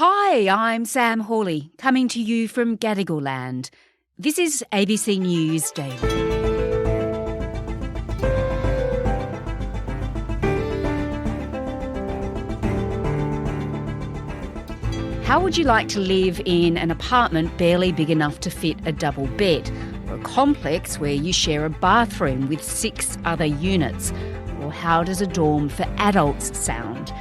Hi, I'm Sam Hawley, coming to you from Gadigal Land. This is ABC News Daily. How would you like to live in an apartment barely big enough to fit a double bed, or a complex where you share a bathroom with 6 other units? Or how does a dorm for adults sound?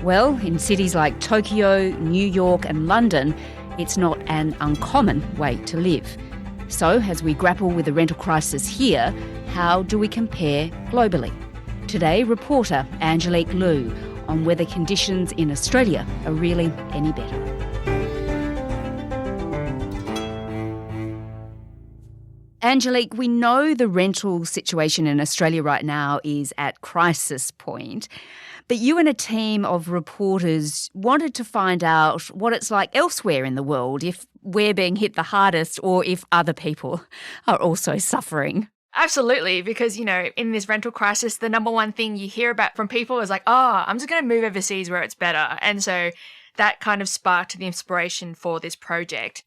Well, in cities like Tokyo, New York and London, it's not an uncommon way to live. So, as we grapple with the rental crisis here, how do we compare globally? Today, reporter Angelique Lu on whether conditions in Australia are really any better. Angelique, we know the rental situation in Australia right now is at crisis point, but you and a team of reporters wanted to find out what it's like elsewhere in the world, if we're being hit the hardest or if other people are also suffering. Absolutely, because, in this rental crisis, the number one thing you hear about from people is like, I'm just going to move overseas where it's better. And so that kind of sparked the inspiration for this project.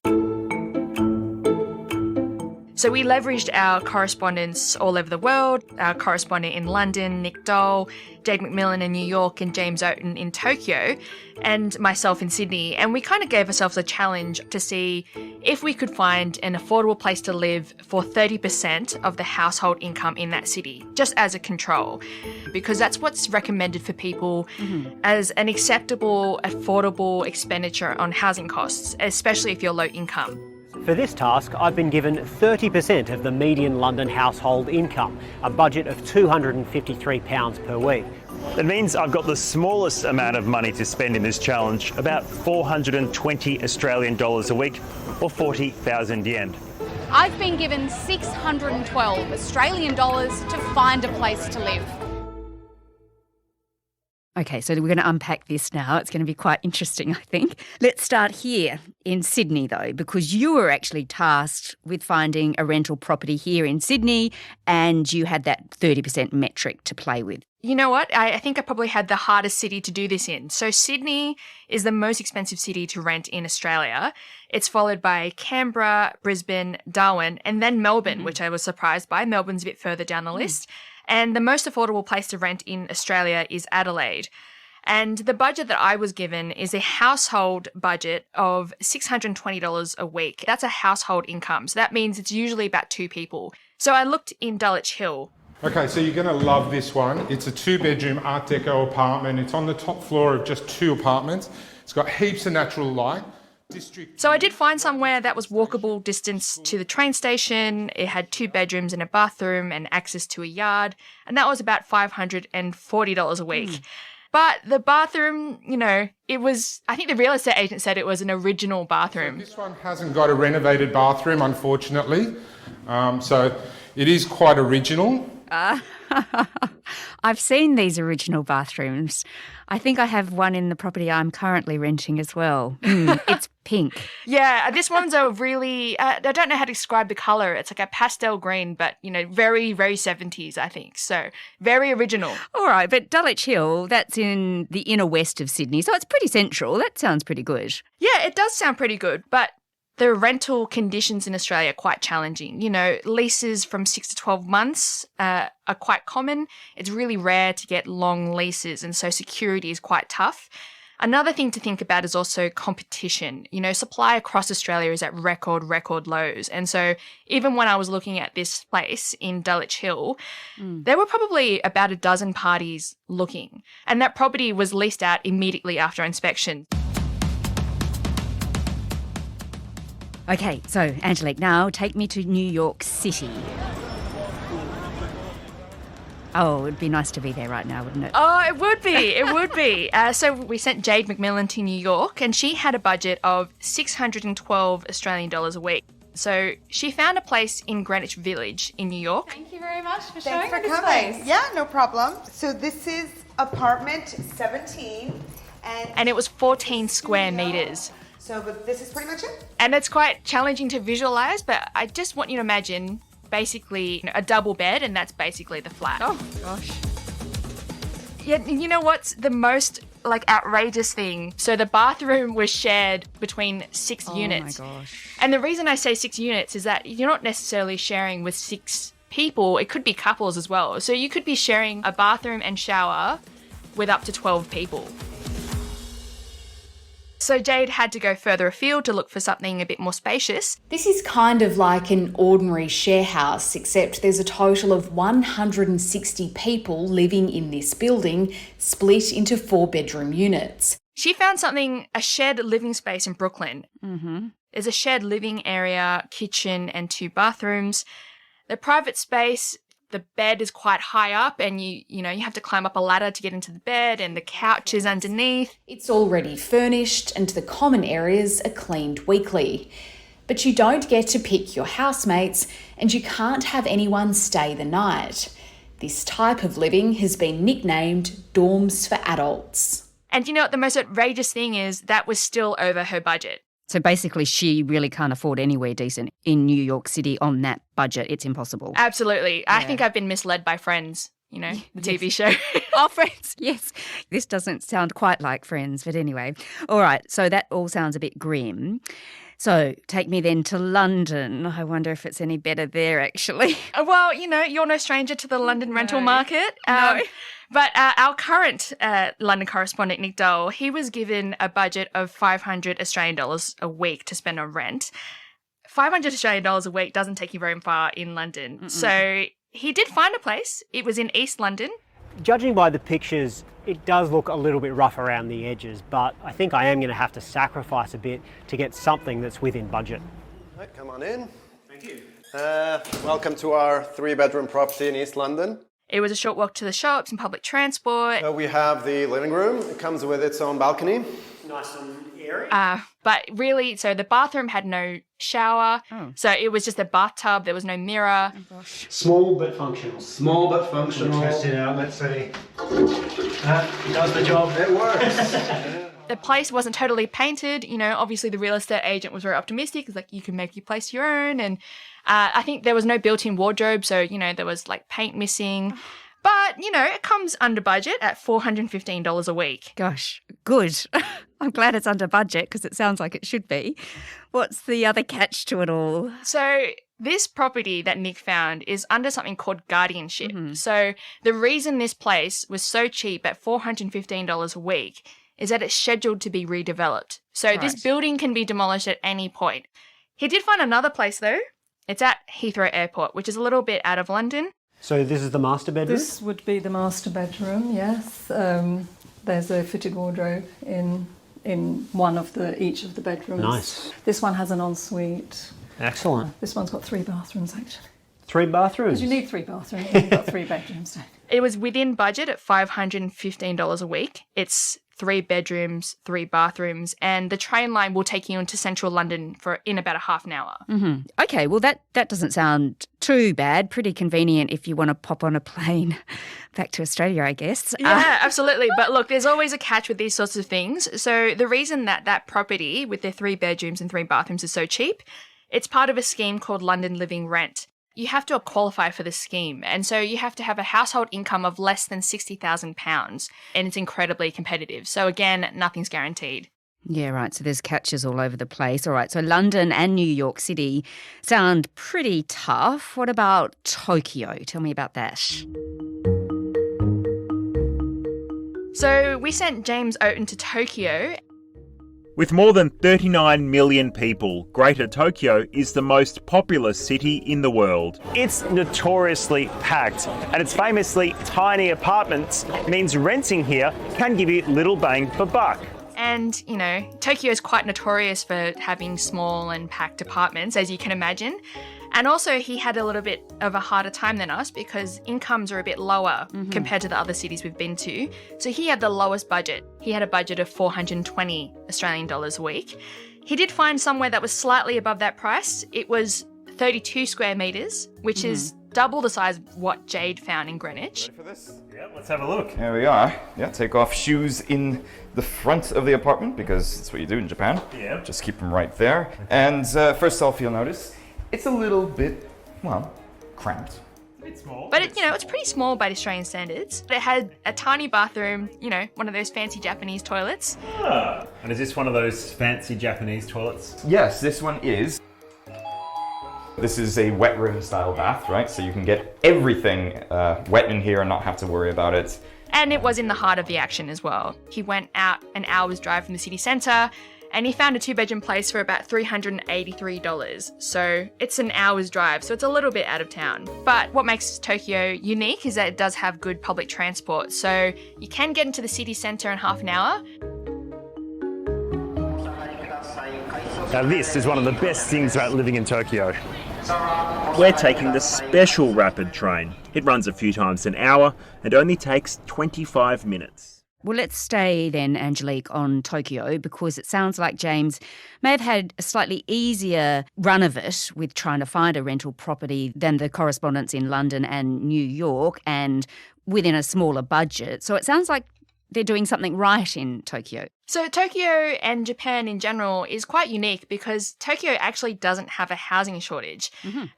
So we leveraged our correspondents all over the world, our correspondent in London, Nick Dole, Jade McMillan in New York and James Oaten in Tokyo, and myself in Sydney. And we kind of gave ourselves a challenge to see if we could find an affordable place to live for 30% of the household income in that city, just as a control, because that's what's recommended for people as an acceptable, affordable expenditure on housing costs, especially if you're low income. For this task, I've been given 30% of the median London household income, a budget of £253 per week. It means I've got the smallest amount of money to spend in this challenge, about 420 Australian dollars a week, or 40,000 yen. I've been given 612 Australian dollars to find a place to live. Okay, so we're going to unpack this now. It's going to be quite interesting, I think. Let's start here in Sydney, though, because you were actually tasked with finding a rental property here in Sydney and you had that 30% metric to play with. You know what? I think I probably had the hardest city to do this in. So Sydney is the most expensive city to rent in Australia. It's followed by Canberra, Brisbane, Darwin, and then Melbourne, which I was surprised by. Melbourne's a bit further down the list. And the most affordable place to rent in Australia is Adelaide. And the budget that I was given is a household budget of $620 a week. That's a household income. So that means it's usually about 2 people. So I looked in Dulwich Hill. Okay, so you're going to love this one. It's a 2-bedroom Art Deco apartment. It's on the top floor of just 2 apartments. It's got heaps of natural light. So I did find somewhere that was walkable distance to the train station. It had 2 bedrooms and a bathroom and access to a yard. And that was about $540 a week. But the bathroom, it was, I think the real estate agent said it was an original bathroom. So this one hasn't got a renovated bathroom, unfortunately. So it is quite original. I've seen these original bathrooms. I think I have one in the property I'm currently renting as well. It's pink. Yeah, this one's a really, I don't know how to describe the colour. It's like a pastel green, but, very, very 70s, I think. So very original. All right, but Dulwich Hill, that's in the inner west of Sydney, so it's pretty central. That sounds pretty good. Yeah, it does sound pretty good, but the rental conditions in Australia are quite challenging. Leases from 6 to 12 months are quite common. It's really rare to get long leases, and so security is quite tough. Another thing to think about is also competition. Supply across Australia is at record lows. And so even when I was looking at this place in Dulwich Hill, there were probably about a dozen parties looking. And that property was leased out immediately after inspection. Okay, so Angelique, now take me to New York City. Oh, it'd be nice to be there right now, wouldn't it? Oh, it would be. It would be. So we sent Jade McMillan to New York and she had a budget of 612 Australian dollars a week. So she found a place in Greenwich Village in New York. Thank you very much for showing Thanks me for this coming. place. Yeah, no problem. So this is apartment 17. And it was 14 square metres. So, but this is pretty much it. And it's quite challenging to visualise, but I just want you to imagine basically a double bed, and that's basically the flat. Oh, gosh. Yeah, you know what's the most outrageous thing. So the bathroom was shared between 6 units. Oh my gosh. And the reason I say 6 units is that you're not necessarily sharing with 6 people. It could be couples as well. So you could be sharing a bathroom and shower with up to 12 people. So Jade had to go further afield to look for something a bit more spacious. This is kind of like an ordinary share house, except there's a total of 160 people living in this building, split into 4-bedroom units. She found a shared living space in Brooklyn. Mm-hmm. There's a shared living area, kitchen, and 2 bathrooms. The private space, the bed is quite high up, and you have to climb up a ladder to get into the bed, and the couch is underneath. It's already furnished and the common areas are cleaned weekly. But you don't get to pick your housemates and you can't have anyone stay the night. This type of living has been nicknamed dorms for adults. And you know what the most outrageous thing is? That was still over her budget. So basically, she really can't afford anywhere decent in New York City on that budget. It's impossible. Absolutely. I think I've been misled by Friends, the TV show. Oh, Friends, yes. This doesn't sound quite like Friends, but anyway. All right, so that all sounds a bit grim. So take me then to London. I wonder if it's any better there, actually. Well, you're no stranger to the London rental market. No. But our current London correspondent, Nick Dole, he was given a budget of 500 Australian dollars a week to spend on rent. 500 Australian dollars a week doesn't take you very far in London. Mm-mm. So he did find a place. It was in East London. Judging by the pictures, it does look a little bit rough around the edges, but I think I am going to have to sacrifice a bit to get something that's within budget. Right, come on in. Thank you. Welcome to our 3-bedroom property in East London. It was a short walk to the shops and public transport. So we have the living room. It comes with its own balcony. Nice and airy. But really, so the bathroom had no shower. Oh. So it was just a bathtub. There was no mirror. Oh, gosh. Small but functional. Small but functional. Test it out, let's see. Does the job. It works. The place wasn't totally painted. Obviously the real estate agent was very optimistic. It's like, you can make your place your own. And I think there was no built-in wardrobe. So, there was paint missing. But, it comes under budget at $415 a week. Gosh, good. I'm glad it's under budget because it sounds like it should be. What's the other catch to it all? So this property that Nick found is under something called guardianship. Mm-hmm. So the reason this place was so cheap at $415 a week is that it's scheduled to be redeveloped. So this building can be demolished at any point. He did find another place though. It's at Heathrow Airport, which is a little bit out of London. So this is the master bedroom? This would be the master bedroom, yes. There's a fitted wardrobe in one of each of the bedrooms. Nice. This one has an ensuite. Excellent. This one's got 3 bathrooms actually. 3 bathrooms? Because you need 3 bathrooms, you've got 3 bedrooms. It was within budget at $515 a week. It's 3 bedrooms, 3 bathrooms, and the train line will take you into central London in about a half an hour. Mm-hmm. Okay, well, that doesn't sound too bad. Pretty convenient if you want to pop on a plane back to Australia, I guess. Yeah, absolutely. But look, there's always a catch with these sorts of things. So the reason that property with their 3 bedrooms and 3 bathrooms is so cheap, it's part of a scheme called London Living Rent. You have to qualify for this scheme. And so you have to have a household income of less than £60,000. And it's incredibly competitive. So again, nothing's guaranteed. Yeah, right. So there's catches all over the place. All right. So London and New York City sound pretty tough. What about Tokyo? Tell me about that. So we sent James Oaten to Tokyo. With more than 39 million people, Greater Tokyo is the most populous city in the world. It's notoriously packed, and its famously tiny apartments means renting here can give you little bang for buck. And, Tokyo is quite notorious for having small and packed apartments, as you can imagine. And also he had a little bit of a harder time than us because incomes are a bit lower compared to the other cities we've been to. So he had the lowest budget. He had a budget of 420 Australian dollars a week. He did find somewhere that was slightly above that price. It was 32 square metres, which is double the size of what Jade found in Greenwich. Ready for this? Yeah, let's have a look. Here we are. Yeah, take off shoes in the front of the apartment because that's what you do in Japan. Yeah. Just keep them right there. And first off, you'll notice it's a little bit, cramped. It's small. But it's pretty small by Australian standards. It had a tiny bathroom, one of those fancy Japanese toilets. And is this one of those fancy Japanese toilets? Yes, this one is. This is a wet room style bath, right? So you can get everything wet in here and not have to worry about it. And it was in the heart of the action as well. He went out an hour's drive from the city centre and he found a 2-bedroom place for about $383. So it's an hour's drive, so it's a little bit out of town. But what makes Tokyo unique is that it does have good public transport. So you can get into the city centre in half an hour. Now this is one of the best things about living in Tokyo. We're taking the special rapid train. It runs a few times an hour and only takes 25 minutes. Well, let's stay then, Angelique, on Tokyo, because it sounds like James may have had a slightly easier run of it with trying to find a rental property than the correspondents in London and New York, and within a smaller budget. So it sounds like they're doing something right in Tokyo. So Tokyo and Japan in general is quite unique because Tokyo actually doesn't have a housing shortage.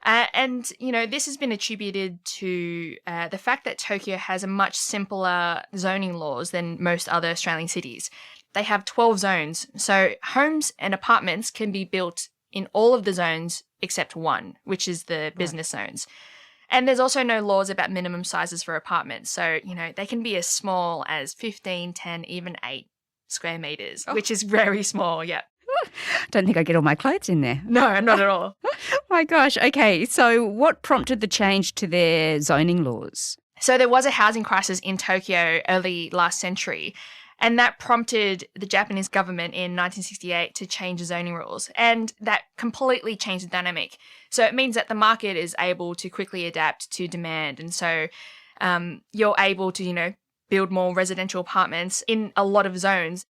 And, this has been attributed to the fact that Tokyo has a much simpler zoning laws than most other Australian cities. They have 12 zones, so homes and apartments can be built in all of the zones except one, which is the business zones. And there's also no laws about minimum sizes for apartments. So, they can be as small as 15, 10, even 8 square meters, which is very small, yeah. Don't think I get all my clothes in there. No, not at all. My gosh. Okay, so what prompted the change to their zoning laws? So there was a housing crisis in Tokyo early last century, and that prompted the Japanese government in 1968 to change the zoning rules. And that completely changed the dynamic. So it means that the market is able to quickly adapt to demand. And so you're able to, build more residential apartments in a lot of zones.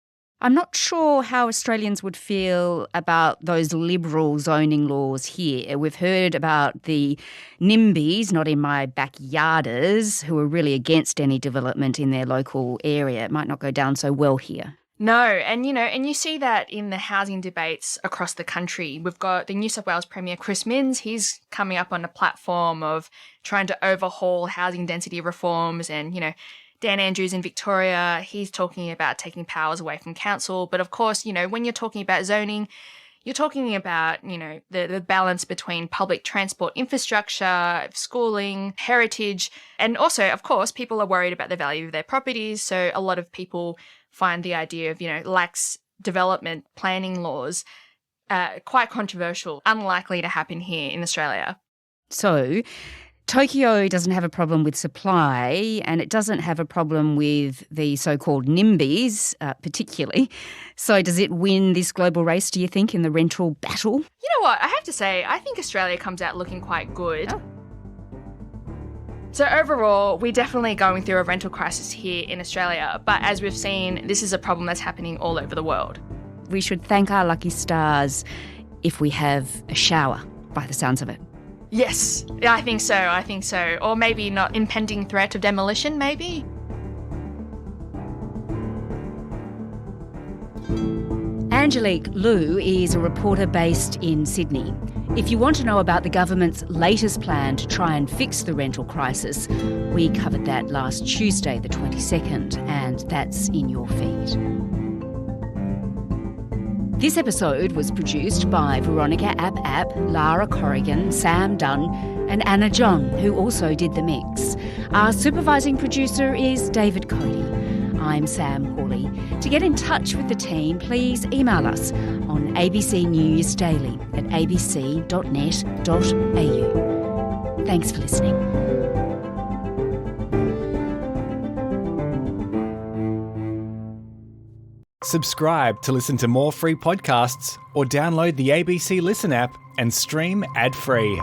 I'm not sure how Australians would feel about those liberal zoning laws here. We've heard about the NIMBYs, not in my backyarders, who are really against any development in their local area. It might not go down so well here. No, and you see that in the housing debates across the country. We've got the New South Wales Premier Chris Minns. He's coming up on a platform of trying to overhaul housing density reforms, and Dan Andrews in Victoria, he's talking about taking powers away from council. But of course, when you're talking about zoning, you're talking about, the balance between public transport infrastructure, schooling, heritage. And also, of course, people are worried about the value of their properties. So a lot of people find the idea of, lax development planning laws quite controversial, unlikely to happen here in Australia. So Tokyo doesn't have a problem with supply, and it doesn't have a problem with the so-called NIMBYs particularly. So does it win this global race, do you think, in the rental battle? You know what? I have to say, I think Australia comes out looking quite good. Oh. So overall, we're definitely going through a rental crisis here in Australia. But as we've seen, this is a problem that's happening all over the world. We should thank our lucky stars if we have a shower, by the sounds of it. Yes, I think so. Or maybe not impending threat of demolition, maybe. Angelique Lu is a reporter based in Sydney. If you want to know about the government's latest plan to try and fix the rental crisis, we covered that last Tuesday, the 22nd, and that's in your feed. This episode was produced by Veronica App, Lara Corrigan, Sam Dunn and Anna John, who also did the mix. Our supervising producer is David Cody. I'm Sam Hawley. To get in touch with the team, please email us on ABC News Daily at abc.net.au. Thanks for listening. Subscribe to listen to more free podcasts or download the ABC Listen app and stream ad-free.